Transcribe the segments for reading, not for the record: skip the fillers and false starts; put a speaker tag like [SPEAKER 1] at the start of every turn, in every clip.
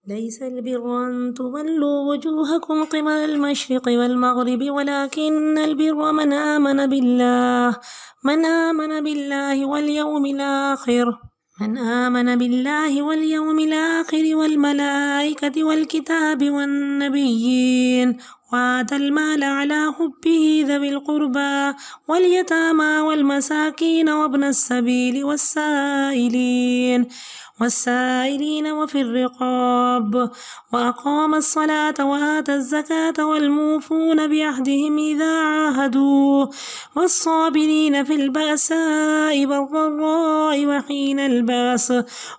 [SPEAKER 1] ليس البر أن تولوا وجوهكم قبل المشرق والمغرب ولكن البر من آمن بالله واليوم الآخر والملائكة والكتاب والنبيين وآتى المال على حبه ذوي القربى واليتامى والمساكين وابن السبيل والسائلين وفي الرقاب وأقام الصلاة وآتى الزكاة والموفون بعهدهم إذا عاهدوا والصابرين في البأساء والضراء وحين البأس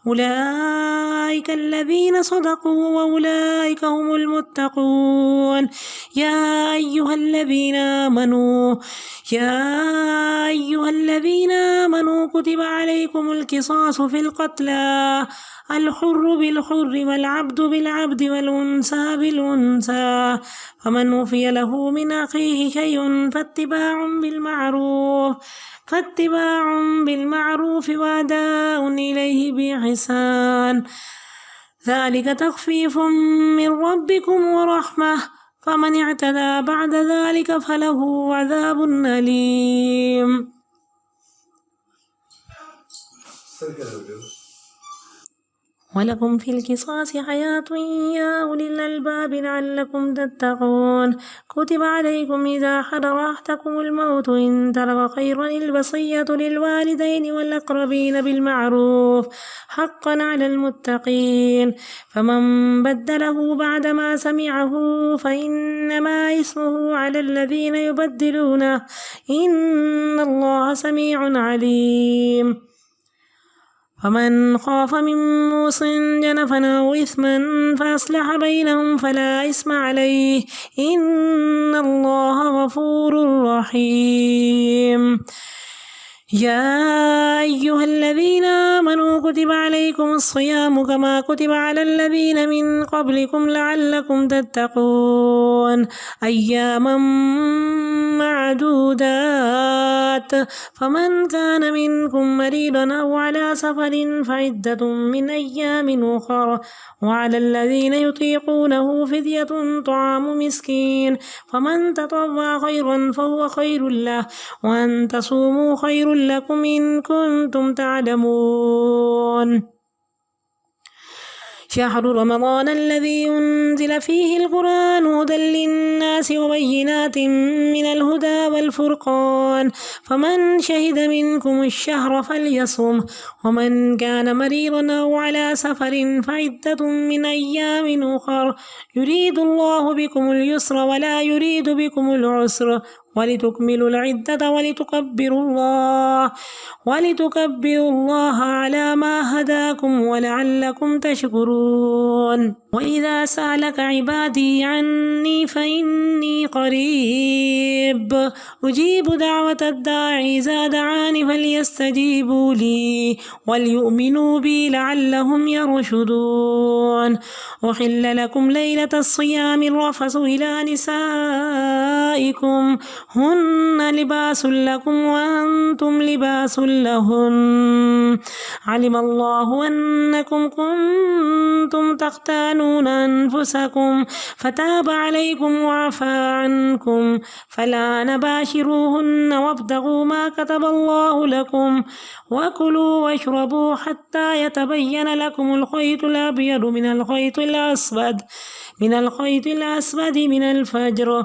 [SPEAKER 1] أولئك الذين صدقوا وأولئك هم المتقون. يا أيها الذين آمنوا كتب عليكم القصاص في القتلى الحر بالحر والعبد بالعبد والأنثى بالأنثى فمن وفي له من أخيه شيء فاتباع بالمعروف وأداء إليه بإحسان ذلك تخفيف من ربكم ورحمة فمن اعتدى بعد ذلك فله عذاب أليم. ولكم في القصاص حياة يا أولي الألباب لعلكم تتقون. كتب عليكم إذا حضر أحدكم الموت إن ترك خيرا الوصية للوالدين والأقربين بالمعروف حقا على المتقين فمن بدله بعدما سمعه فإنما إثمه على الذين يبدلونه إن الله سميع عليم. فمن خاف من موص جنفا أو إثما فأصلح بينهم فلا إثم عليه إن الله غفور رحيم. يا أيها الذين آمنوا كتب عليكم الصيام كما كتب على الذين من قبلكم لعلكم تتقون أياما معدودات فمن كان منكم مريضا أو على سفر فعدة من أيام أخر وعلى الذين يطيقونه فدية طعام مسكين فمن تطوع خيرا فهو خير له وأن تصوموا خير لكم إن كنتم تعلمون. شهر رمضان الذي أنزل فيه القرآن هدى للناس وبينات من الهدى والفرقان فمن شهد منكم الشهر فليصم ومن كان مريضا أو على سفر فعدة من أيام أخر يريد الله بكم اليسر ولا يريد بكم العسر ولتكملوا العدة ولتكبروا الله على ما هداكم ولعلكم تشكرون. وإذا سألك عبادي عني فإني قريب أجيب دعوة الداعي إذا دعاني فليستجيبوا لي وليؤمنوا بي لعلهم يرشدون. أحل لكم ليلة الصيام الرفث إلى نسائكم هن لباس لكم وأنتم لباس لهن علم الله أنكم كنتم تختانون أنفسكم فتاب عليكم وعفى عنكم فلا باشروهن وابتغوا ما كتب الله لكم وكلوا واشربوا حتى يتبين لكم الخيط الأبيض من الخيط الأسود من الفجر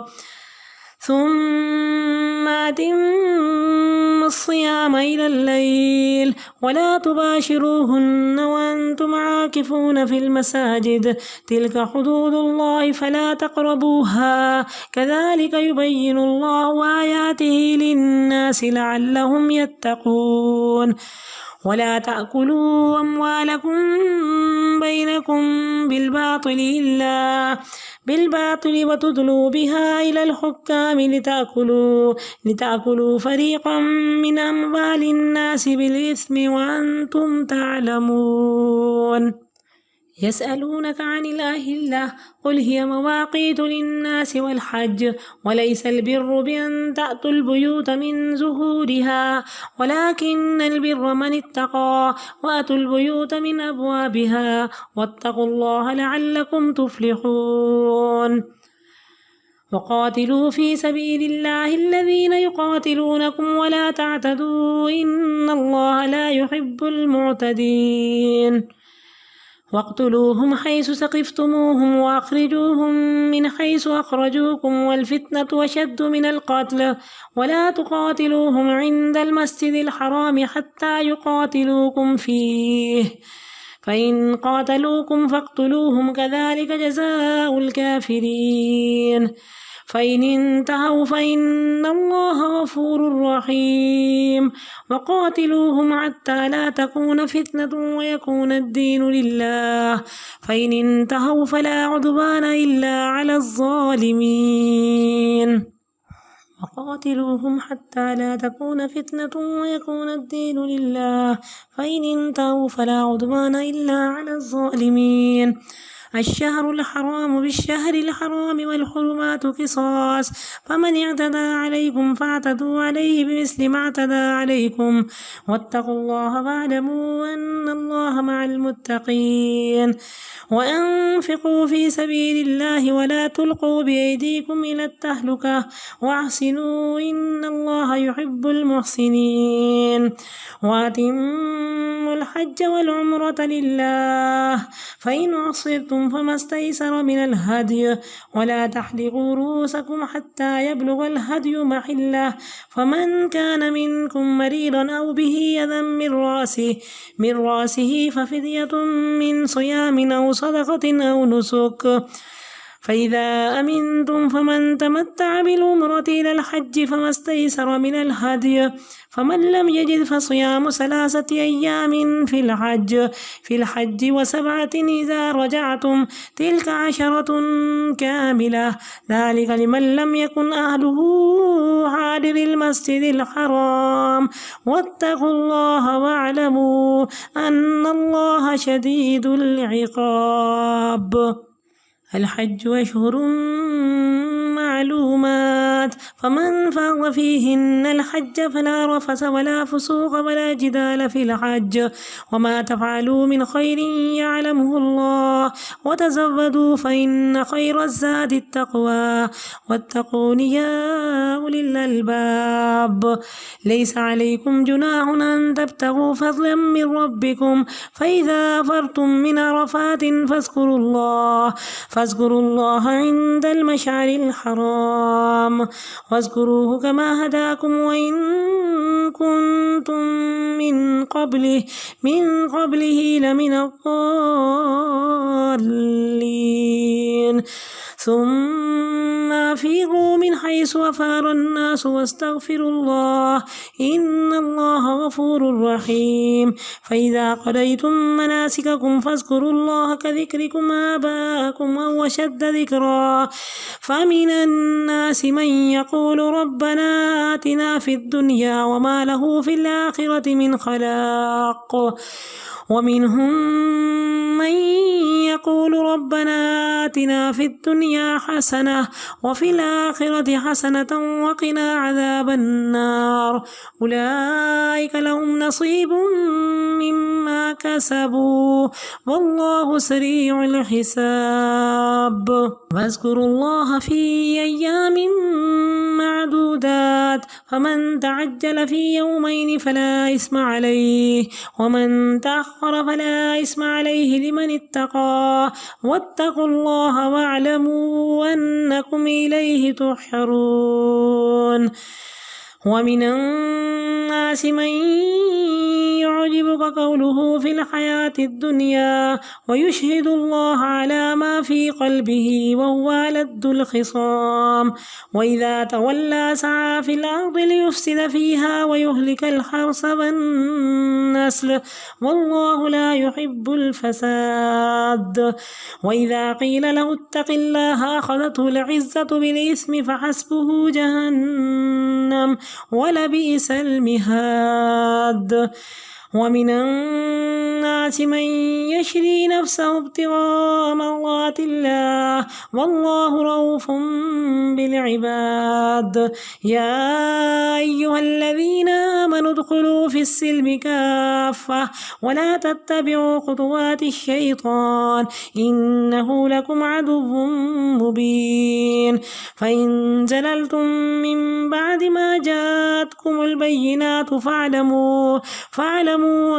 [SPEAKER 1] ثم أتموا الصيام إلى الليل ولا تباشروهن وأنتم عاكفون في المساجد تلك حدود الله فلا تقربوها كذلك يبين الله آياته للناس لعلهم يتقون. ولا تأكلوا أموالكم بينكم بالباطل وتدلوا بها إلى الحكام لتأكلوا فريقا من أموال الناس بالإثم وأنتم تعلمون. يسألونك عن الأهلة قل هي مواقيت للناس والحج وليس البر بأن تأتوا البيوت من ظهورها ولكن البر من اتقى وأتوا البيوت من أبوابها واتقوا الله لعلكم تفلحون وقاتلوا في سبيل الله الذين يقاتلونكم ولا تعتدوا إن الله لا يحب المعتدين واقتلوهم حيث ثقفتموهم وأخرجوهم من حيث أخرجوكم والفتنة أشد من القتل ولا تقاتلوهم عند المسجد الحرام حتى يقاتلوكم فيه فإن قاتلوكم فاقتلوهم كذلك جزاء الكافرين فإن انتهوا فإن الله غفور رحيم وقاتلوهم حتى لا تكون فتنة ويكون الدين لله فإن انتهوا فلا عدوان إلا على الظالمين وقاتلوهم حتى لا تكون فتنة ويكون الدين لله فإن انتهوا فلا عدوان إلا على الظالمين الشهر الحرام بالشهر الحرام والحرمات قصاص فمن اعتدى عليكم فاعتدوا عليه بمثل ما اعتدى عليكم واتقوا الله واعلموا أن الله مع المتقين وأنفقوا في سبيل الله ولا تلقوا بأيديكم إلى التهلكة واحسنوا إن الله يحب المحسنين وأتموا الحج والعمرة لله فإن عصرتم فما استيسر من الهدي ولا تحلقوا رؤوسكم حتى يبلغ الهدي محله فمن كان منكم مريضا أو به أذى من رأسه ففدية من صيام أو صدقة أو نسك فإذا أمنتم فمن تمتع بالعمرة إلى الحج فما استيسر من الهدي فمن لم يجد فصيام 3 أيام في الحج و7 إذا رجعتم تلك 10 كاملة ذلك لمن لم يكن أهله حاضر المسجد الحرام واتقوا الله واعلموا أن الله شديد العقاب الحج أشهر معلومات فمن فرض فيهن الحج فلا رفث ولا فسوق ولا جدال في الحج وما تفعلوا من خير يعلمه الله وتزودوا فإن خير الزاد التقوى واتقون يا أولي الألباب ليس عليكم جناح أن تبتغوا فضلا من ربكم فإذا أفضتم من عرفات فاذكروا الله عند المشعر الحرام واذكروه كما هداكم وإن كنتم من قبله لمن الضالين ثم أفيضوا من حيث أفاض الناس واستغفروا الله إن الله غفور رحيم فإذا قضيتم مناسككم فاذكروا الله كذكركم آباءكم أو أشد ذكرا فمن الناس من يقول ربنا آتنا في الدنيا وما له في الآخرة من خلاق ومنهم من يقول ربنا آتنا في الدنيا حسنة وفي الآخرة حسنة وقنا عذاب النار أولئك لهم نصيب مما كسبوا والله سريع الحساب واذكروا الله في أيام معدودات فمن تعجل في يومين فلا إثم عليه ومن تأخر فلا إثم عليه لمن اتقى واتقوا الله واعلموا أنكم إليه تحشرون ومن الناس من يعجبك قوله في الحياة الدنيا ويشهد الله على ما في قلبه وهو ألد الخصام وإذا تولى سعى في الأرض ليفسد فيها ويهلك الحرث والنسل والله لا يحب الفساد وإذا قيل له اتق الله أخذته العزة بالإثم فحسبه جهنم ولبئس المهاد ومن الناس من يشري نفسه ابتغاء مرضات الله والله رؤوف بالعباد يا أيها الذين آمنوا ادخلوا في السلم كافة ولا تتبعوا خطوات الشيطان إنه لكم عدو مبين فإن زللتم من بعد ما جاءتكم البينات فاعلموا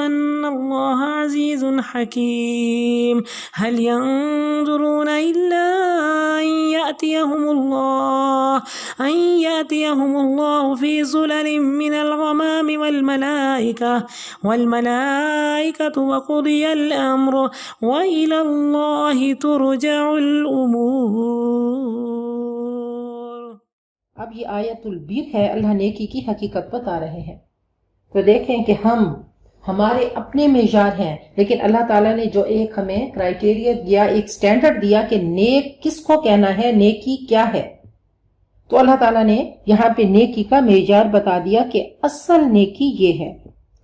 [SPEAKER 1] أن الله عزيز حكيم هل ينظرون إلا أن يأتيهم الله في ظلل من الغمام والملائكة وقضي الأمر وإلى الله ترجع الأمور۔
[SPEAKER 2] اب یہ آیت البر ہے، اللہ نیکی کی حقیقت بتا رہے ہیں۔ تو دیکھیں کہ ہمارے اپنے معیار ہیں، لیکن اللہ تعالیٰ نے جو ایک ہمیں کرائیٹیریا دیا، ایک سٹینڈرڈ دیا کہ نیک کس کو کہنا ہے، نیکی کیا ہے، تو اللہ تعالیٰ نے یہاں پہ نیکی کا معیار بتا دیا کہ اصل نیکی یہ ہے۔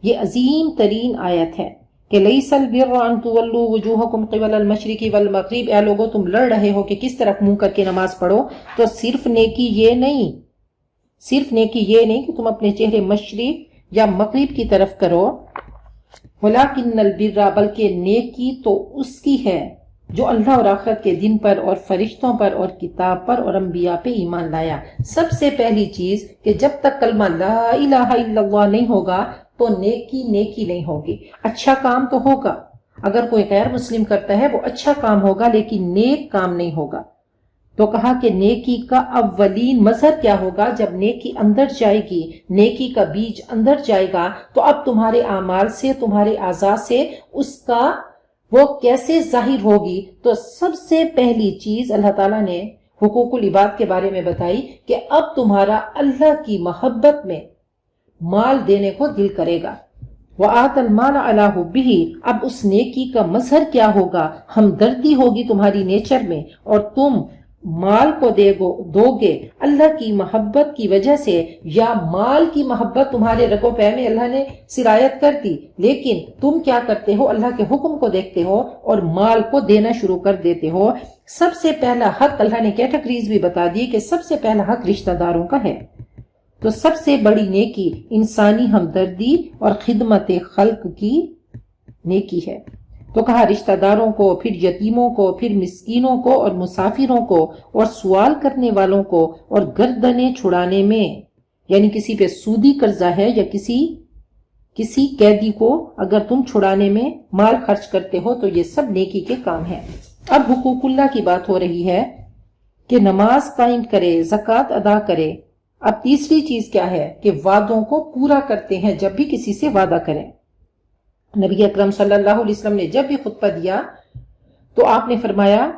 [SPEAKER 2] یہ عظیم ترین آیت ہے کہ لیس البر ان تولوا وجوہکم قبل المشرق والمغرب، اے لوگوں تم لڑ رہے ہو کہ کس طرف منہ کر کے نماز پڑھو، تو صرف نیکی یہ نہیں کہ تم اپنے چہرے مشرق یا مغرب کی طرف کرو، ولیکن البر، بلکہ نیکی تو اس کی ہے جو اللہ اور آخرت کے دن پر اور فرشتوں پر اور کتاب پر اور انبیاء پہ ایمان لایا۔ سب سے پہلی چیز کہ جب تک کلمہ لا الہ الا اللہ نہیں ہوگا تو نیکی نہیں ہوگی۔ اچھا کام تو ہوگا، اگر کوئی غیر مسلم کرتا ہے وہ اچھا کام ہوگا لیکن نیک کام نہیں ہوگا۔ تو کہا کہ نیکی کا اولین مظہر کیا ہوگا؟ جب نیکی اندر جائے گی، نیکی کا بیج اندر جائے گا تو اب تمہارے اعمال سے، تمہارے اعضاء سے اس کا وہ کیسے ظاہر ہوگی؟ تو سب سے پہلی چیز اللہ تعالیٰ نے حقوق العباد کے بارے میں بتائی کہ اب تمہارا اللہ کی محبت میں مال دینے کو دل کرے گا۔ وَآتَ الْمَالَ عَلَىٰ حُبِّهِ، اب اس نیکی کا مظہر کیا ہوگا؟ ہمدردی ہوگی تمہاری نیچر میں، اور تم مال کو دو گے اللہ کی محبت کی وجہ سے، یا مال کی محبت تمہارے رگ و پے میں اللہ نے سرایت کر دی، لیکن تم کیا کرتے ہو؟ اللہ کے حکم کو دیکھتے ہو اور مال کو دینا شروع کر دیتے ہو۔ سب سے پہلا حق اللہ نے کیٹیگریز بھی بتا دی کہ سب سے پہلا حق رشتہ داروں کا ہے۔ تو سب سے بڑی نیکی انسانی ہمدردی اور خدمت خلق کی نیکی ہے۔ تو کہا رشتہ داروں کو، پھر یتیموں کو، پھر مسکینوں کو اور مسافروں کو اور سوال کرنے والوں کو، اور گردنیں چھڑانے میں، یعنی کسی پہ سودی قرضہ ہے یا کسی قیدی کو اگر تم چھڑانے میں مال خرچ کرتے ہو تو یہ سب نیکی کے کام ہیں۔ اب حقوق اللہ کی بات ہو رہی ہے کہ نماز قائم کرے، زکوٰۃ ادا کرے۔ اب تیسری چیز کیا ہے کہ وعدوں کو پورا کرتے ہیں جب بھی کسی سے وعدہ کریں۔ نبی اکرم صلی اللہ علیہ وسلم نے جب بھی خطبہ دیا تو آپ نے فرمایا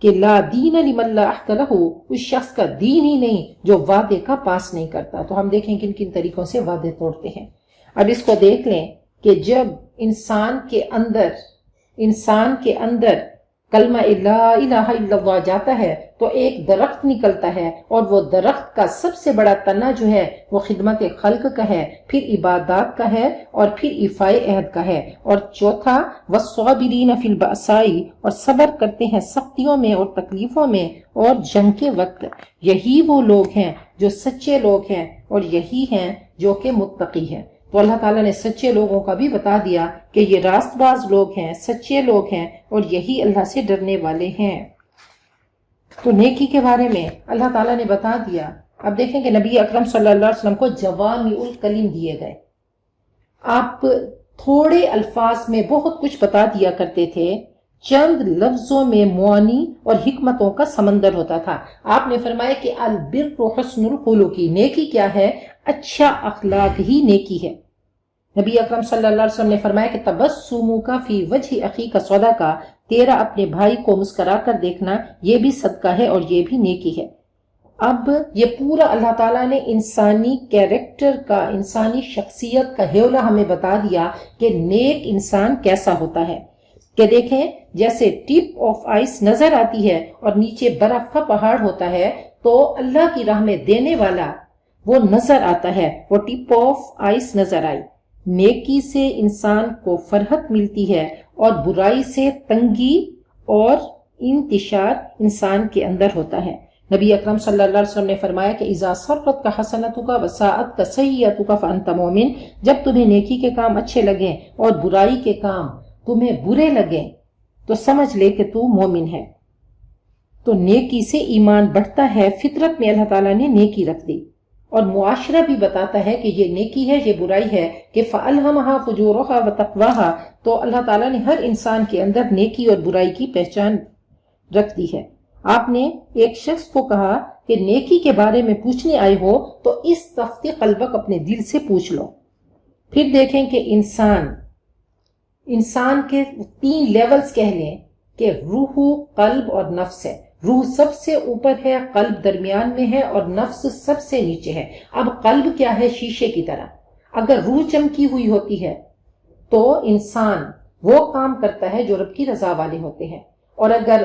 [SPEAKER 2] کہ لا دین لمن لا عہد لہ، اس شخص کا دین ہی نہیں جو وعدے کا پاس نہیں کرتا۔ تو ہم دیکھیں کن کن طریقوں سے وعدے توڑتے ہیں۔ اب اس کو دیکھ لیں کہ جب انسان کے اندر کلمہ لا الہ الا اللہ جاتا ہے تو ایک درخت نکلتا ہے، اور وہ درخت کا سب سے بڑا تنا جو ہے وہ خدمت خلق کا ہے، پھر عبادات کا ہے، اور پھر ایفاء عہد کا ہے، اور چوتھا والصابرین فی البأساء، اور صبر کرتے ہیں سختیوں میں اور تکلیفوں میں اور جنگ کے وقت۔ یہی وہ لوگ ہیں جو سچے لوگ ہیں، اور یہی ہیں جو کہ متقی ہیں۔ تو اللہ تعالیٰ نے سچے لوگوں کا بھی بتا دیا کہ یہ راست باز لوگ ہیں، سچے لوگ ہیں، اور یہی اللہ سے ڈرنے والے ہیں۔ تو نیکی کے بارے میں اللہ تعالیٰ نے بتا دیا۔ اب دیکھیں کہ نبی اکرم صلی اللہ علیہ وسلم کو جوامع الکلم دیے گئے۔ آپ تھوڑے الفاظ میں بہت کچھ بتا دیا کرتے تھے، چند لفظوں میں معانی اور حکمتوں کا سمندر ہوتا تھا۔ آپ نے فرمایا کہ البر حسن الخلق، نیکی کیا ہے؟ اچھا اخلاق ہی نیکی ہے۔ نبی اکرم صلی اللہ علیہ وسلم نے فرمایا کہ تبسمک فی وجہ اخیک صدقہ، تیرا اپنے بھائی کو مسکرا کر دیکھنا یہ بھی صدقہ ہے اور یہ بھی نیکی ہے۔ اب یہ پورا اللہ تعالیٰ نے انسانی کیریکٹر کا، انسانی شخصیت کا حیولہ ہمیں بتا دیا کہ نیک انسان کیسا ہوتا ہے۔ کہ دیکھیں جیسے ٹپ آف آئس نظر آتی ہے اور نیچے برف کا پہاڑ ہوتا ہے، تو اللہ کی راہ میں دینے والا وہ نظر آتا ہے، وہ ٹپ آف آئس نظر آئی۔ نیکی سے انسان کو فرحت ملتی ہے اور برائی سے تنگی اور انتشار انسان کے اندر ہوتا ہے۔ نبی اکرم صلی اللہ علیہ وسلم نے فرمایا کہ اذا سرت کا حسنتک وساءت کا سیئتک فانت مومن، جب تمہیں نیکی کے کام اچھے لگیں اور برائی کے کام تمہیں برے لگیں تو سمجھ لے کہ تو مومن ہے۔ تو نیکی سے ایمان بڑھتا ہے، فطرت میں اللہ تعالیٰ نے نیکی رکھ دی، اور معاشرہ بھی بتاتا ہے کہ یہ نیکی ہے، یہ برائی ہے، کہ فَأَلْهَمَهَا فُجُورَهَا وَتَقْوَاهَا، تو اللہ تعالیٰ نے ہر انسان کے اندر نیکی اور برائی کی پہچان رکھ دی ہے۔ آپ نے ایک شخص کو کہا کہ نیکی کے بارے میں پوچھنے آئے ہو تو اس تفت قلبک اپنے دل سے پوچھ لو۔ پھر دیکھیں کہ انسان کے 3 لیولز کہہ لیں کہ روح، قلب اور نفس ہے۔ روح سب سے اوپر ہے، قلب درمیان میں ہے اور نفس سب سے نیچے ہے۔ اب قلب کیا ہے؟ شیشے کی طرح، اگر روح چمکی ہوئی ہوتی ہے تو انسان وہ کام کرتا ہے جو رب کی رضا والے ہوتے ہیں، اور اگر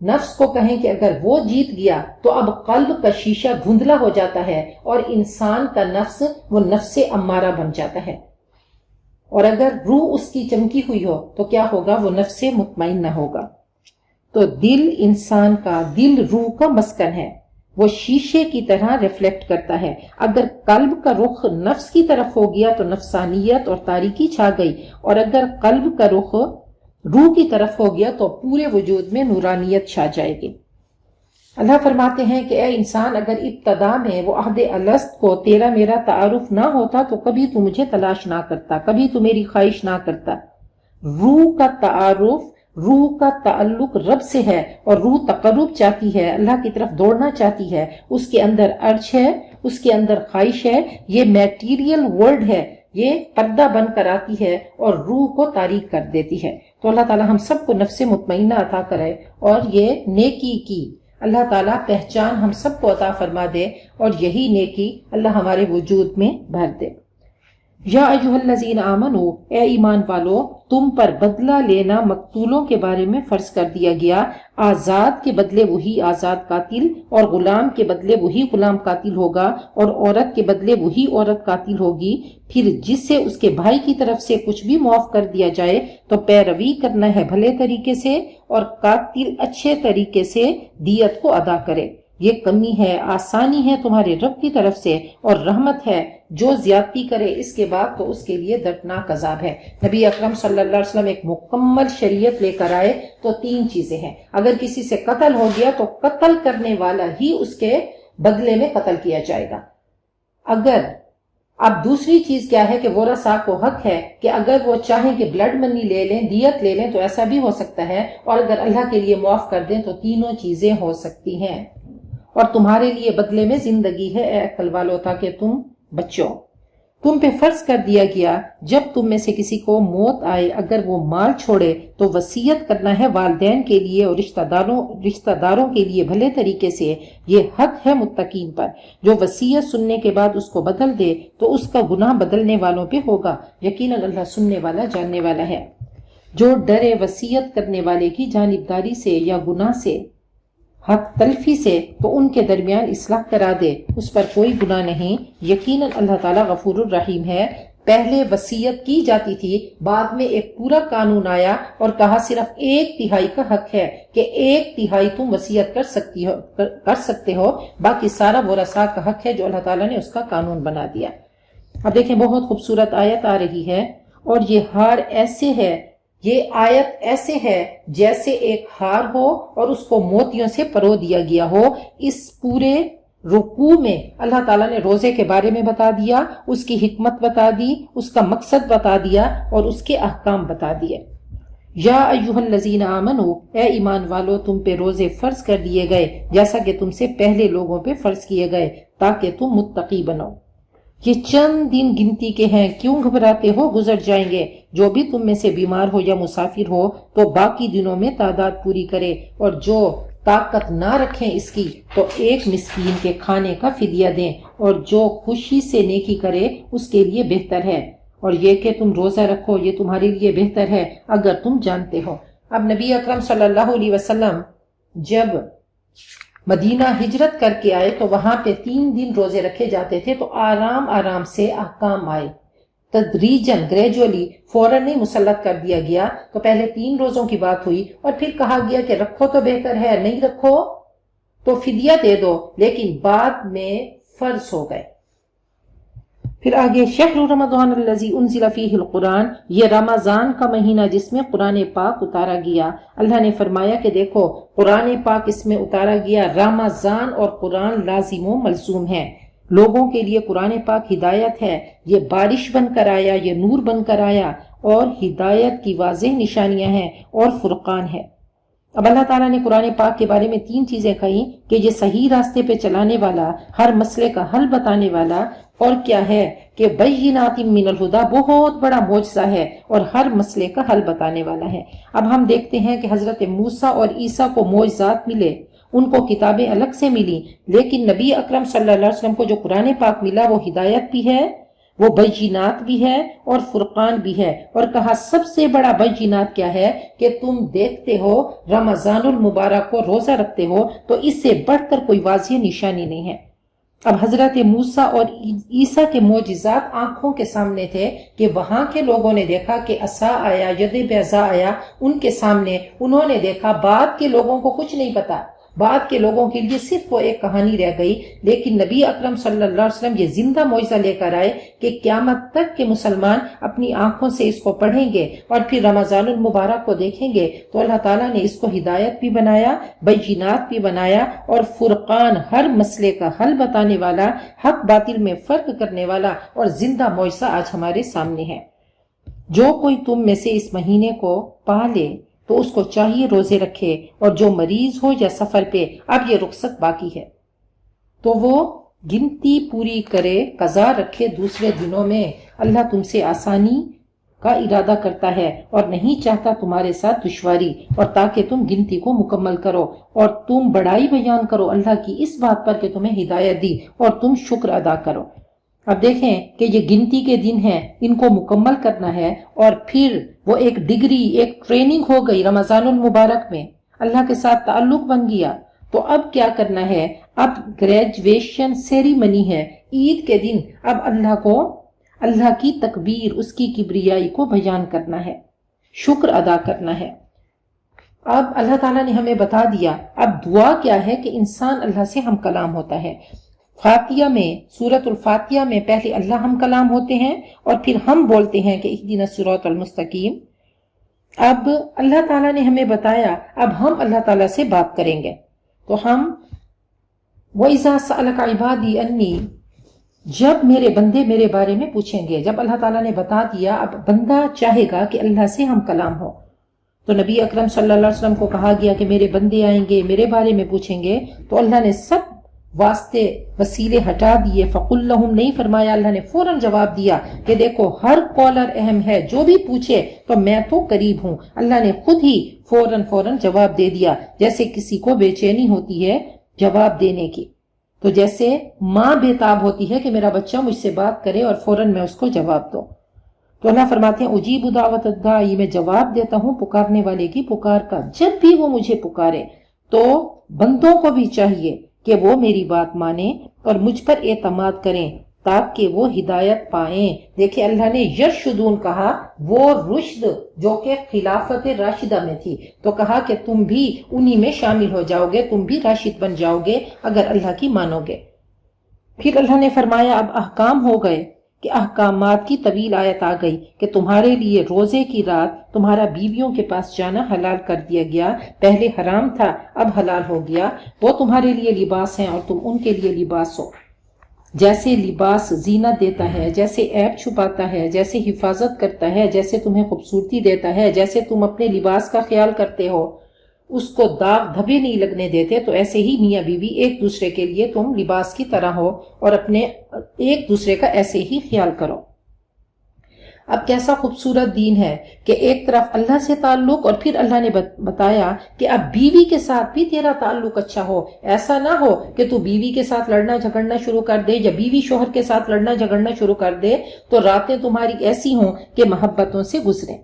[SPEAKER 2] نفس کو کہیں کہ اگر وہ جیت گیا تو اب قلب کا شیشہ دھندلا ہو جاتا ہے اور انسان کا نفس وہ نفس امارہ بن جاتا ہے، اور اگر روح اس کی چمکی ہوئی ہو تو کیا ہوگا؟ وہ نفس مطمئنہ ہوگا۔ تو دل روح کا مسکن ہے، وہ شیشے کی طرح ریفلیکٹ کرتا ہے۔ اگر قلب کا رخ نفس کی طرف ہو گیا تو نفسانیت اور تاریکی چھا گئی، اور اگر قلب کا رخ روح کی طرف ہو گیا تو پورے وجود میں نورانیت چھا جائے گی۔ اللہ فرماتے ہیں کہ اے انسان، اگر ابتدا میں وہ عہد الست کو تیرا میرا تعارف نہ ہوتا تو کبھی تو مجھے تلاش نہ کرتا، کبھی تو میری خواہش نہ کرتا۔ روح کا تعارف، روح کا تعلق رب سے ہے، اور روح تقرب چاہتی ہے، اللہ کی طرف دوڑنا چاہتی ہے، اس کے اندر ارج ہے، اس کے اندر خواہش ہے۔ یہ میٹیریل ورلڈ ہے، یہ پردہ بن کر آتی ہے اور روح کو تاریک کر دیتی ہے۔ تو اللہ تعالی ہم سب کو نفس مطمئنہ عطا کرے، اور یہ نیکی کی اللہ تعالیٰ پہچان ہم سب کو عطا فرما دے، اور یہی نیکی اللہ ہمارے وجود میں بھر دے۔ یا ایھا الذین آمنو، اے ایمان والو، تم پر بدلہ لینا مقتولوں کے بارے میں فرض کر دیا گیا۔ آزاد کے بدلے وہی آزاد قاتل، اور غلام کے بدلے وہی غلام قاتل ہوگا، اور عورت کے بدلے وہی عورت قاتل ہوگی۔ پھر جس سے اس کے بھائی کی طرف سے کچھ بھی معاف کر دیا جائے تو پیروی کرنا ہے بھلے طریقے سے، اور قاتل اچھے طریقے سے دیت کو ادا کرے۔ یہ کمی ہے، آسانی ہے تمہارے رب کی طرف سے، اور رحمت ہے۔ جو زیادتی کرے اس کے بعد تو اس کے لیے دردناک عذاب ہے۔ نبی اکرم صلی اللہ علیہ وسلم ایک مکمل شریعت لے کر آئے تو 3 چیزیں ہیں۔ اگر کسی سے قتل ہو گیا تو قتل کرنے والا ہی اس کے بدلے میں قتل کیا جائے گا۔ اب دوسری چیز کیا ہے کہ ورثاء کو حق ہے کہ اگر وہ چاہیں کہ بلڈ منی لے لیں، دیت لے لیں، تو ایسا بھی ہو سکتا ہے، اور اگر اللہ کے لیے معاف کر دیں تو تینوں چیزیں ہو سکتی ہیں۔ اور تمہارے لیے بدلے میں زندگی ہے اے عقل والو، تاکہ تم بچو۔ تم پہ فرض کر دیا گیا جب تم میں سے کسی کو موت آئے، اگر وہ مال چھوڑے تو وصیت کرنا ہے والدین کے لیے اور رشتہ داروں کے لیے بھلے طریقے سے۔ یہ حق ہے متقین پر۔ جو وصیت سننے کے بعد اس کو بدل دے تو اس کا گناہ بدلنے والوں پہ ہوگا، یقیناً اللہ سننے والا جاننے والا ہے۔ جو ڈرے وصیت کرنے والے کی جانبداری سے یا گناہ سے، حق تلفی سے، تو ان کے درمیان اصلاح کرا دے، اس پر کوئی گناہ نہیں، یقیناً اللہ تعالیٰ غفور الرحیم ہے۔ پہلے وصیت کی جاتی تھی، بعد میں ایک پورا قانون آیا اور کہا صرف 1/3 کا حق ہے کہ 1/3 تم وصیت کر سکتے ہو، باقی سارا ورثاء کا حق ہے جو اللہ تعالیٰ نے اس کا قانون بنا دیا۔ اب دیکھیں بہت خوبصورت آیت آ رہی ہے، اور یہ ہار ایسے ہے، یہ آیت ایسے ہے جیسے ایک ہار ہو اور اس کو موتیوں سے پرو دیا گیا ہو۔ اس پورے رکوع میں اللہ تعالیٰ نے روزے کے بارے میں بتا دیا، اس کی حکمت بتا دی، اس کا مقصد بتا دیا، اور اس کے احکام بتا دیے۔ یا ایھا الذین آمنو، اے ایمان والو، تم پہ روزے فرض کر دیے گئے جیسا کہ تم سے پہلے لوگوں پہ فرض کیے گئے، تاکہ تم متقی بنو۔ یہ چند دن گنتی کے ہیں، کیوں گھبراتے ہو؟ گزر جائیں گے۔ جو بھی تم میں سے بیمار ہو یا مسافر ہو تو باقی دنوں میں تعداد پوری کرے، اور جو طاقت نہ رکھیں اس کی تو ایک مسکین کے کھانے کا فدیہ دیں، اور جو خوشی سے نیکی کرے اس کے لیے بہتر ہے، اور یہ کہ تم روزہ رکھو یہ تمہارے لیے بہتر ہے اگر تم جانتے ہو۔ اب نبی اکرم صلی اللہ علیہ وسلم جب مدینہ ہجرت کر کے آئے تو وہاں پہ 3 دن روزے رکھے جاتے تھے، تو آرام آرام سے احکام آئے، تدریجاً گریجولی، فوراً نہیں مسلط کر دیا گیا۔ تو پہلے 3 روزوں کی بات ہوئی اور پھر کہا گیا کہ رکھو تو بہتر ہے، نہیں رکھو تو فدیہ دے دو، لیکن بعد میں فرض ہو گئے۔ پھر آگے شہر رمضان الذی انزل فیہ القرآن، یہ رمضان کا مہینہ جس میں قرآن پاک اتارا گیا۔ اللہ نے فرمایا کہ دیکھو قرآن پاک اس میں اتارا گیا، رمضان اور قرآن لازم و ملزوم ہے، لوگوں کے لیے قرآن پاک ہدایت ہے، یہ بارش بن کر آیا، یہ نور بن کر آیا، اور ہدایت کی واضح نشانیاں ہیں اور فرقان ہے۔ اب اللہ تعالیٰ نے قرآن پاک کے بارے میں 3 چیزیں کہیں کہ یہ صحیح راستے پہ چلانے والا، ہر مسئلے کا حل بتانے والا، اور کیا ہے کہ بینات من الہدا، بہت بڑا معجزہ ہے اور ہر مسئلے کا حل بتانے والا ہے۔ اب ہم دیکھتے ہیں کہ حضرت موسیٰ اور عیسیٰ کو معجزات ملے، ان کو کتابیں الگ سے ملی، لیکن نبی اکرم صلی اللہ علیہ وسلم کو جو قرآن پاک ملا وہ ہدایت بھی ہے، وہ بینات بھی ہے اور فرقان بھی ہے۔ اور کہا سب سے بڑا بینات کیا ہے کہ تم دیکھتے ہو رمضان المبارک کو روزہ رکھتے ہو، تو اس سے بڑھ کر کوئی واضح نشانی نہیں ہے۔ اب حضرت موسیٰ اور عیسیٰ کے معجزات آنکھوں کے سامنے تھے کہ وہاں کے لوگوں نے دیکھا کہ عصا آیا، ید بیضا آیا ان کے سامنے، انہوں نے دیکھا۔ بعد کے لوگوں کو کچھ نہیں پتا، بعد کے لوگوں کے لیے صرف وہ ایک کہانی رہ گئی، لیکن نبی اکرم صلی اللہ علیہ وسلم یہ زندہ معجزہ لے کر آئے کہ قیامت تک کے مسلمان اپنی آنکھوں سے اس کو پڑھیں گے اور پھر رمضان المبارک کو دیکھیں گے تو اللہ تعالیٰ نے اس کو ہدایت بھی بنایا، بینات بھی بنایا، اور فرقان، ہر مسئلے کا حل بتانے والا، حق باطل میں فرق کرنے والا اور زندہ معجزہ آج ہمارے سامنے ہے۔ جو کوئی تم میں سے اس مہینے کو پا لے تو اس کو چاہیے روزے رکھے، اور جو مریض ہو یا سفر پہ، اب یہ رخصت باقی ہے تو وہ گنتی پوری کرے، قضا رکھے دوسرے دنوں میں۔ اللہ تم سے آسانی کا ارادہ کرتا ہے اور نہیں چاہتا تمہارے ساتھ دشواری، اور تاکہ تم گنتی کو مکمل کرو اور تم بڑائی بیان کرو اللہ کی اس بات پر کہ تمہیں ہدایت دی، اور تم شکر ادا کرو۔ اب دیکھیں کہ یہ گنتی کے دن ہیں، ان کو مکمل کرنا ہے، اور پھر وہ ایک ڈگری، ایک ٹریننگ ہو گئی رمضان المبارک میں، اللہ کے ساتھ تعلق بن گیا۔ تو اب کیا کرنا ہے؟ اب گریجویشن سیریمنی ہے، عید کے دن اب اللہ کو، اللہ کی تکبیر، اس کی کبریائی کو بیان کرنا ہے، شکر ادا کرنا ہے۔ اب اللہ تعالیٰ نے ہمیں بتا دیا، اب دعا کیا ہے کہ انسان اللہ سے ہم کلام ہوتا ہے۔ فاتحہ میں، سورۃ الفاتحہ میں پہلے اللہ ہم کلام ہوتے ہیں اور پھر ہم بولتے ہیں کہ اہدنا الصراط المستقیم۔ اب اللہ تعالیٰ نے ہمیں بتایا اب ہم اللہ تعالیٰ سے بات کریں گے، تو ہم وَإِذَا سَأَلَكَ عِبَادِي أَنِّي، جب میرے بندے میرے بارے میں پوچھیں گے، جب اللہ تعالیٰ نے بتا دیا اب بندہ چاہے گا کہ اللہ سے ہم کلام ہو، تو نبی اکرم صلی اللہ علیہ وسلم کو کہا گیا کہ میرے بندے آئیں گے، میرے بارے میں پوچھیں گے، تو اللہ نے سب واسطے وسیلے ہٹا دیے۔ فَقُلْ لَهُمْ نہیں فرمایا، اللہ نے فوراً جواب دیا کہ دیکھو ہر کالر اہم ہے، جو بھی پوچھے تو میں تو قریب ہوں۔ اللہ نے خود ہی فوراً جواب دے دیا، جیسے کسی کو بے چینی ہوتی ہے جواب دینے کی، تو جیسے ماں بے تاب ہوتی ہے کہ میرا بچہ مجھ سے بات کرے اور فوراً میں اس کو جواب دوں۔ تو اللہ فرماتے ہیں اجیب دعوت الداعی، میں جواب دیتا ہوں پکارنے والے کی پکار کا، جب بھی وہ مجھے پکارے۔ تو بندوں کو بھی چاہیے کہ وہ میری بات مانیں اور مجھ پر اعتماد کریں تاکہ وہ ہدایت پائیں۔ دیکھیں اللہ نے یرشدون کہا، وہ رشد جو کہ خلافت راشدہ میں تھی، تو کہا کہ تم بھی انہی میں شامل ہو جاؤ گے، تم بھی راشد بن جاؤ گے اگر اللہ کی مانو گے۔ پھر اللہ نے فرمایا اب احکام ہو گئے کہ احکامات کی طویل آیت آ گئی کہ تمہارے لیے روزے کی رات تمہارا بیویوں کے پاس جانا حلال کر دیا گیا، پہلے حرام تھا اب حلال ہو گیا۔ وہ تمہارے لیے لباس ہیں اور تم ان کے لیے لباس ہو۔ جیسے لباس زینت دیتا ہے، جیسے عیب چھپاتا ہے، جیسے حفاظت کرتا ہے، جیسے تمہیں خوبصورتی دیتا ہے، جیسے تم اپنے لباس کا خیال کرتے ہو، اس کو داغ دھبے نہیں لگنے دیتے، تو ایسے ہی میاں بیوی ایک دوسرے کے لیے تم لباس کی طرح ہو اور اپنے ایک دوسرے کا ایسے ہی خیال کرو۔ اب کیسا خوبصورت دین ہے کہ ایک طرف اللہ سے تعلق، اور پھر اللہ نے بتایا کہ اب بیوی کے ساتھ بھی تیرا تعلق اچھا ہو۔ ایسا نہ ہو کہ تو بیوی کے ساتھ لڑنا جھگڑنا شروع کر دے یا بیوی شوہر کے ساتھ لڑنا جھگڑنا شروع کر دے تو راتیں تمہاری ایسی ہوں کہ محبتوں سے گزریں۔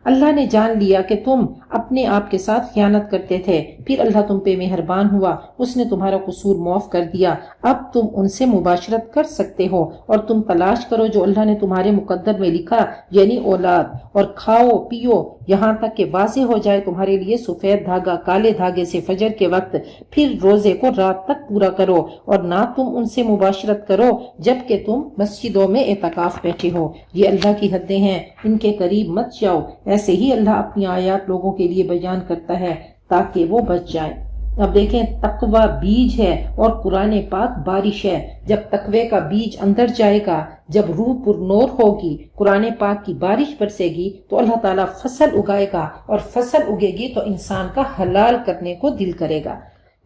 [SPEAKER 2] اللہ نے جان لیا کہ تم اپنے آپ کے ساتھ خیانت کرتے تھے، پھر اللہ تم پہ مہربان ہوا، اس نے تمہارا قصور معاف کر دیا، اب تم ان سے مباشرت کر سکتے ہو، اور تم تلاش کرو جو اللہ نے تمہارے مقدر میں لکھا، یعنی اولاد، اور کھاؤ پیو یہاں تک کہ واضح ہو جائے تمہارے لیے سفید دھاگا کالے دھاگے سے فجر کے وقت، پھر روزے کو رات تک پورا کرو، اور نہ تم ان سے مباشرت کرو جبکہ تم مسجدوں میں اعتکاف بیٹھے ہو، یہ اللہ کی حدیں ہیں، ان کے قریب مت جاؤ۔ ایسے ہی اللہ اپنی آیات لوگوں کے لیے بیان کرتا ہے تاکہ وہ بچ جائیں۔ اب دیکھیں، تقوی بیج ہے اور قرآن پاک بارش ہے۔ جب تقوی کا بیج اندر جائے گا، جب روح پر نور ہوگی، قرآن پاک کی بارش برسے گی تو اللہ تعالیٰ فصل اگائے گا، اور فصل اگے گی تو انسان کا حلال کرنے کو دل کرے گا۔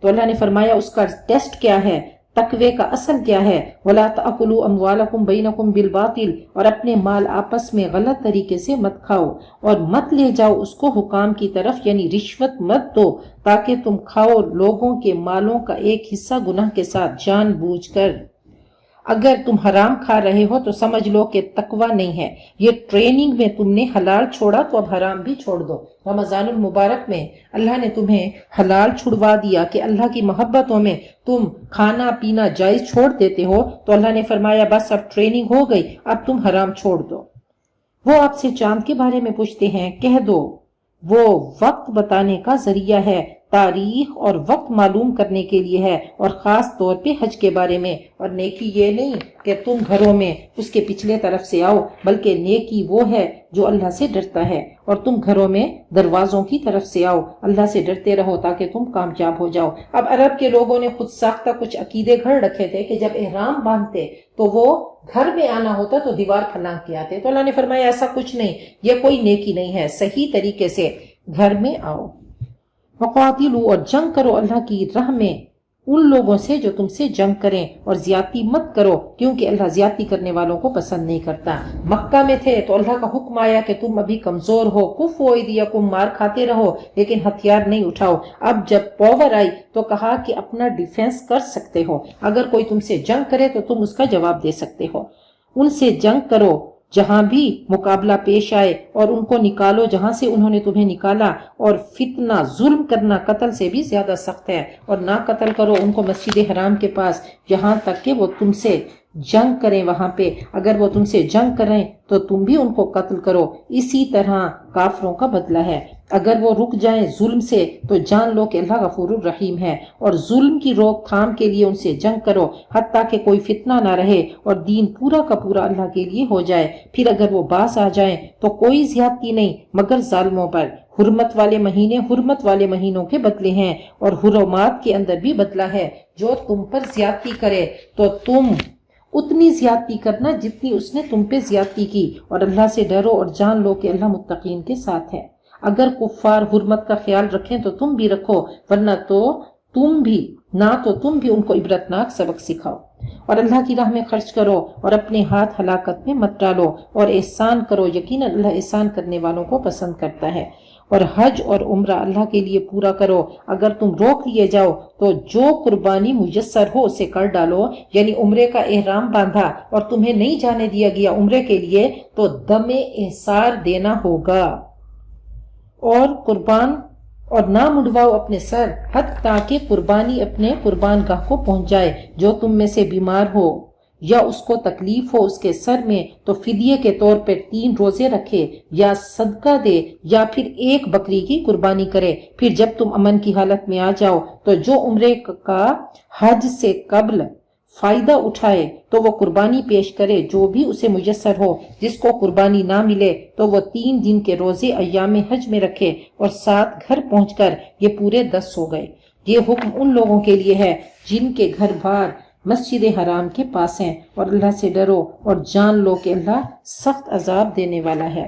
[SPEAKER 2] تو اللہ نے فرمایا اس کا ٹیسٹ کیا ہے، تقوی کا اصل کیا ہے، وَلَا تَأْكُلُوا أَمْوَالَكُمْ بَيْنَكُمْ بِالْبَاطِلِ، اور اپنے مال آپس میں غلط طریقے سے مت کھاؤ، اور مت لے جاؤ اس کو حکام کی طرف، یعنی رشوت مت دو تاکہ تم کھاؤ لوگوں کے مالوں کا ایک حصہ گناہ کے ساتھ جان بوجھ کر۔ اگر تم حرام کھا رہے ہو تو سمجھ لو کہ تقوی نہیں ہے، یہ ٹریننگ میں تم نے حلال چھوڑا تو اب حرام بھی چھوڑ دو۔ رمضان المبارک میں اللہ نے تمہیں حلال چھڑوا دیا کہ اللہ کی محبتوں میں تم کھانا پینا جائز چھوڑ دیتے ہو، تو اللہ نے فرمایا بس اب ٹریننگ ہو گئی، اب تم حرام چھوڑ دو۔ وہ آپ سے چاند کے بارے میں پوچھتے ہیں، کہہ دو وہ وقت بتانے کا ذریعہ ہے، تاریخ اور وقت معلوم کرنے کے لیے ہے، اور خاص طور پہ حج کے بارے میں۔ اور نیکی یہ نہیں کہ تم گھروں میں اس کے پچھلے طرف سے آؤ، بلکہ نیکی وہ ہے جو اللہ سے ڈرتا ہے، اور تم گھروں میں دروازوں کی طرف سے آؤ، اللہ سے ڈرتے رہو تاکہ تم کامیاب ہو جاؤ۔ اب عرب کے لوگوں نے خود ساختہ کچھ عقیدے گھڑ رکھے تھے کہ جب احرام باندھتے تو وہ گھر میں آنا ہوتا تو دیوار پھلانگ کے آتے، تو اللہ نے فرمایا ایسا کچھ نہیں، یہ کوئی نیکی نہیں ہے، صحیح طریقے سے گھر میں آؤ۔ وقاتلوا، اور جنگ کرو اللہ کی راہ میں ان لوگوں سے جو تم سے جنگ کریں، اور زیادتی مت کرو کیونکہ اللہ زیادتی کرنے والوں کو پسند نہیں کرتا۔ مکہ میں تھے تو اللہ کا حکم آیا کہ تم ابھی کمزور ہو، کفوا ایدیکم، مار کھاتے رہو لیکن ہتھیار نہیں اٹھاؤ۔ اب جب پاور آئی تو کہا کہ اپنا ڈیفینس کر سکتے ہو، اگر کوئی تم سے جنگ کرے تو تم اس کا جواب دے سکتے ہو۔ ان سے جنگ کرو جہاں بھی مقابلہ پیش آئے، اور ان کو نکالو جہاں سے انہوں نے تمہیں نکالا، اور فتنہ ظلم کرنا قتل سے بھی زیادہ سخت ہے، اور نہ قتل کرو ان کو مسجد حرام کے پاس یہاں تک کہ وہ تم سے جنگ کریں وہاں پہ، اگر وہ تم سے جنگ کریں تو تم بھی ان کو قتل کرو، اسی طرح کافروں کا بدلہ ہے۔ اگر وہ رک جائیں ظلم سے تو جان لو کہ اللہ غفور الرحیم ہے، اور ظلم کی روک تھام کے لیے ان سے جنگ کرو حتیٰ کہ کوئی فتنہ نہ رہے اور دین پورا کا پورا اللہ کے لیے ہو جائے۔ پھر اگر وہ باز آ جائیں تو کوئی زیادتی نہیں مگر ظالموں پر۔ حرمت والے مہینے حرمت والے مہینوں کے بدلے ہیں، اور حرمات کے اندر بھی بدلہ ہے۔ جو تم پر زیادتی کرے تو تم اتنی زیادتی کرنا جتنی اس نے تم پہ زیادتی کی، اور اللہ سے ڈرو اور جان لو کہ اللہ متقین کے ساتھ ہے۔ اگر کفار حرمت کا خیال رکھیں تو تم بھی رکھو، ورنہ تو تم بھی ان کو عبرتناک سبق سکھاؤ۔ اور اللہ کی راہ میں خرچ کرو اور اپنے ہاتھ ہلاکت میں مت ڈالو، اور احسان کرو، یقیناً اللہ احسان کرنے والوں کو پسند کرتا ہے۔ اور حج اور عمرہ اللہ کے لیے پورا کرو، اگر تم روک لیے جاؤ تو جو قربانی میسر ہو اسے کر ڈالو، یعنی عمرے کا احرام باندھا اور تمہیں نہیں جانے دیا گیا عمرے کے لیے تو دم احصار دینا ہوگا، اور قربان اور نہ مڈواؤ اپنے سر حتیٰ کہ قربانی اپنے قربان گاہ کو پہنچ جائے۔ جو تم میں سے بیمار ہو یا اس کو تکلیف ہو اس کے سر میں تو فدیے کے طور پر 3 روزے رکھے، یا صدقہ دے، یا پھر 1 بکری کی قربانی کرے۔ پھر جب تم امن کی حالت میں آ جاؤ تو جو عمرے کا حج سے قبل فائدہ اٹھائے تو وہ قربانی پیش کرے جو بھی اسے میسر ہو۔ جس کو قربانی نہ ملے تو وہ 3 دن کے روزے ایام حج میں رکھے، اور ساتھ گھر پہنچ کر یہ پورے 10 ہو گئے۔ یہ حکم ان لوگوں کے لیے ہے جن کے گھر بار مسجد حرام کے پاس ہیں، اور اللہ سے ڈرو اور جان لو کہ اللہ سخت عذاب دینے والا ہے۔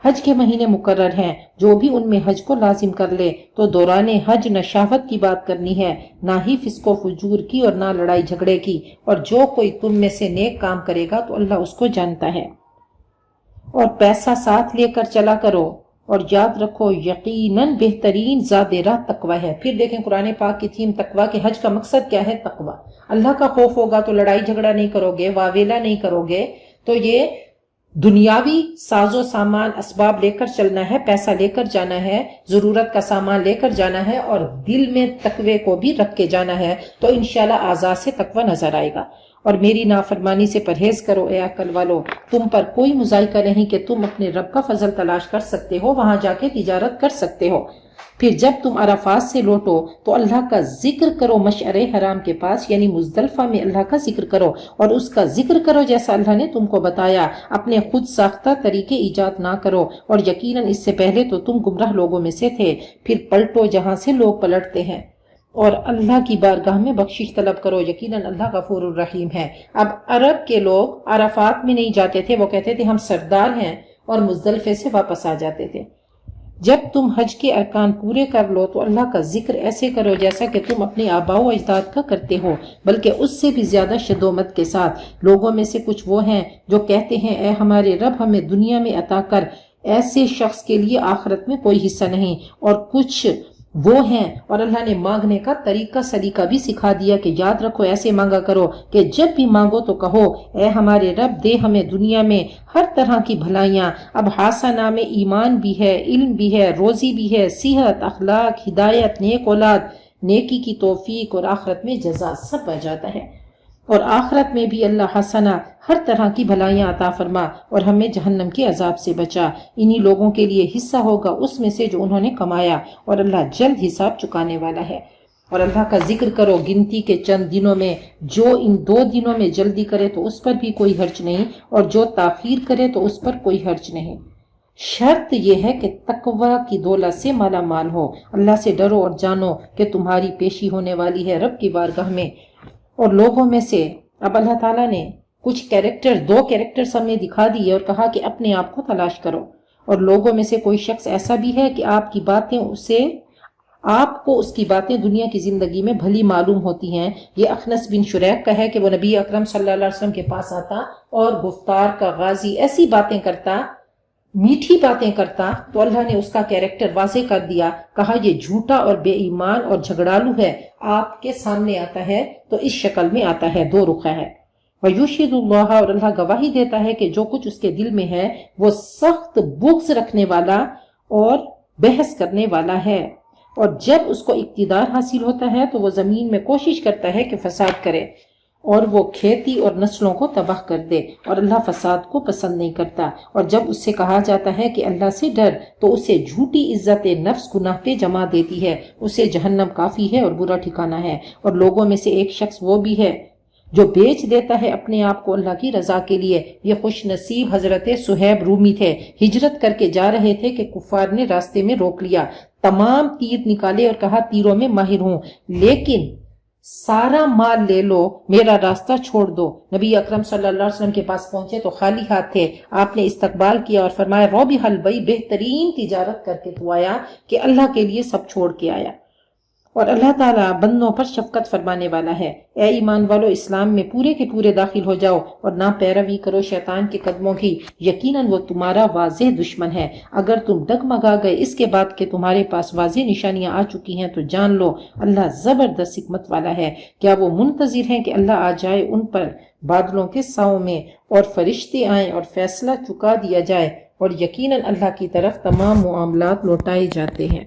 [SPEAKER 2] حج کے مہینے مقرر ہیں، جو بھی ان میں حج کو لازم کر لے تو دوران حج نہ شہوت کی بات کرنی ہے، نہ ہی فسق و فجور کی، اور نہ لڑائی جھگڑے کی، اور جو کوئی تم میں سے نیک کام کرے گا تو اللہ اس کو جانتا ہے۔ اور پیسہ ساتھ لے کر چلا کرو، اور یاد رکھو یقیناً بہترین زاد راہ تقوی ہے۔ پھر دیکھیں قرآن پاک کی تھیم تقوی کے حج کا مقصد کیا ہے؟ تقوی۔ اللہ کا خوف ہوگا تو لڑائی جھگڑا نہیں کرو گے، واویلا نہیں کرو گے، تو یہ دنیاوی ساز و سامان اسباب لے کر چلنا ہے، پیسہ لے کر جانا ہے، ضرورت کا سامان لے کر جانا ہے، اور دل میں تقوی کو بھی رکھ کے جانا ہے، تو انشاءاللہ اعضاء سے تقوی نظر آئے گا۔ اور میری نافرمانی سے پرہیز کرو اے عقل والو، تم پر کوئی مذائقہ نہیں کہ تم اپنے رب کا فضل تلاش کر سکتے ہو، وہاں جا کے تجارت کر سکتے ہو۔ پھر جب تم عرفات سے لوٹو تو اللہ کا ذکر کرو مشعر حرام کے پاس، یعنی مزدلفہ میں اللہ کا ذکر کرو، اور اس کا ذکر کرو جیسا اللہ نے تم کو بتایا، اپنے خود ساختہ طریقے ایجاد نہ کرو، اور یقیناً اس سے پہلے تو تم گمراہ لوگوں میں سے تھے۔ پھر پلٹو جہاں سے لوگ پلٹتے ہیں، اور اللہ کی بارگاہ میں بخشش طلب کرو، یقیناً اللہ غفور الرحیم ہے۔ اب عرب کے لوگ عرفات میں نہیں جاتے تھے، وہ کہتے تھے ہم سردار ہیں، اور مزدلفے سے واپس آ جاتے تھے۔ جب تم حج کے ارکان پورے کر لو تو اللہ کا ذکر ایسے کرو جیسا کہ تم اپنے آباء و اجداد کا کرتے ہو، بلکہ اس سے بھی زیادہ شدومت کے ساتھ۔ لوگوں میں سے کچھ وہ ہیں جو کہتے ہیں اے ہمارے رب ہمیں دنیا میں عطا کر، ایسے شخص کے لیے آخرت میں کوئی حصہ نہیں۔ اور کچھ وہ ہیں، اور اللہ نے مانگنے کا طریقہ سلیقہ بھی سکھا دیا کہ یاد رکھو ایسے مانگا کرو کہ جب بھی مانگو تو کہو اے ہمارے رب دے ہمیں دنیا میں ہر طرح کی بھلائیاں۔ اب حسنہ میں ایمان بھی ہے، علم بھی ہے، روزی بھی ہے، صحت، اخلاق، ہدایت، نیک اولاد، نیکی کی توفیق، اور آخرت میں جزا سب آ جاتا ہے۔ اور آخرت میں بھی اللہ حسنہ ہر طرح کی بھلائیاں عطا فرما، اور ہمیں جہنم کے عذاب سے بچا۔ انہی لوگوں کے لیے حصہ ہوگا اس میں سے جو انہوں نے کمایا، اور اللہ جلد حساب چکانے والا ہے۔ اور اللہ کا ذکر کرو گنتی کے چند دنوں میں، جو ان 2 دنوں میں جلدی کرے تو اس پر بھی کوئی حرج نہیں، اور جو تاخیر کرے تو اس پر کوئی حرج نہیں۔ شرط یہ ہے کہ تقوی کی دولت سے مالا مال ہو۔ اللہ سے ڈرو اور جانو کہ تمہاری پیشی ہونے والی ہے رب کی بارگاہ میں۔ اور لوگوں میں سے اب اللہ تعالیٰ نے کچھ 2 کیریکٹر ہمیں دکھا دیے اور کہا کہ اپنے آپ کو تلاش کرو۔ اور لوگوں میں سے کوئی شخص ایسا بھی ہے کہ آپ کو اس کی باتیں دنیا کی زندگی میں بھلی معلوم ہوتی ہیں۔ یہ اخنس بن شریق کا ہے کہ وہ نبی اکرم صلی اللہ علیہ وسلم کے پاس آتا اور گفتار کا غازی، ایسی باتیں کرتا، میٹھی باتیں کرتا، تو اللہ نے اس کا کیریکٹر واضح کر دیا، کہا یہ جھوٹا اور بے ایمان اور جھگڑالو ہے۔ آپ کے سامنے آتا ہے تو اس شکل میں آتا ہے، 2 رخ ہے۔ وَيُشْهِدُ اللَّهَ، اور اللہ گواہی دیتا ہے کہ جو کچھ اس کے دل میں ہے وہ سخت بغض رکھنے والا اور بحث کرنے والا ہے۔ اور جب اس کو اقتدار حاصل ہوتا ہے تو وہ زمین میں کوشش کرتا ہے کہ فساد کرے، اور وہ کھیتی اور نسلوں کو تباہ کر دے، اور اللہ فساد کو پسند نہیں کرتا۔ اور جب اس سے کہا جاتا ہے کہ اللہ سے ڈر تو اسے جھوٹی عزت نفس گناہ پہ جما دیتی ہے، اسے جہنم کافی ہے اور برا ٹھکانہ ہے۔ اور لوگوں میں سے ایک شخص وہ بھی ہے جو بیچ دیتا ہے اپنے آپ کو اللہ کی رضا کے لیے۔ یہ خوش نصیب حضرت صہیب رومی تھے، ہجرت کر کے جا رہے تھے کہ کفار نے راستے میں روک لیا، تمام تیر نکالے اور کہا تیروں میں ماہر ہوں، لیکن سارا مال لے لو، میرا راستہ چھوڑ دو۔ نبی اکرم صلی اللہ علیہ وسلم کے پاس پہنچے تو خالی ہاتھ تھے۔ آپ نے استقبال کیا اور فرمایا رابح البیع، بہترین تجارت کر کے تو آیا کہ اللہ کے لیے سب چھوڑ کے آیا۔ اور اللہ تعالیٰ بندوں پر شفقت فرمانے والا ہے۔ اے ایمان والو، اسلام میں پورے کے پورے داخل ہو جاؤ اور نہ پیروی کرو شیطان کے قدموں کی، یقیناً وہ تمہارا واضح دشمن ہے۔ اگر تم ڈگمگا گئے اس کے بعد کہ تمہارے پاس واضح نشانیاں آ چکی ہیں تو جان لو اللہ زبردست حکمت والا ہے۔ کیا وہ منتظر ہیں کہ اللہ آ جائے ان پر بادلوں کے ساؤں میں، اور فرشتے آئیں اور فیصلہ چکا دیا جائے، اور یقیناً اللہ کی طرف تمام معاملات لوٹائے جاتے ہیں۔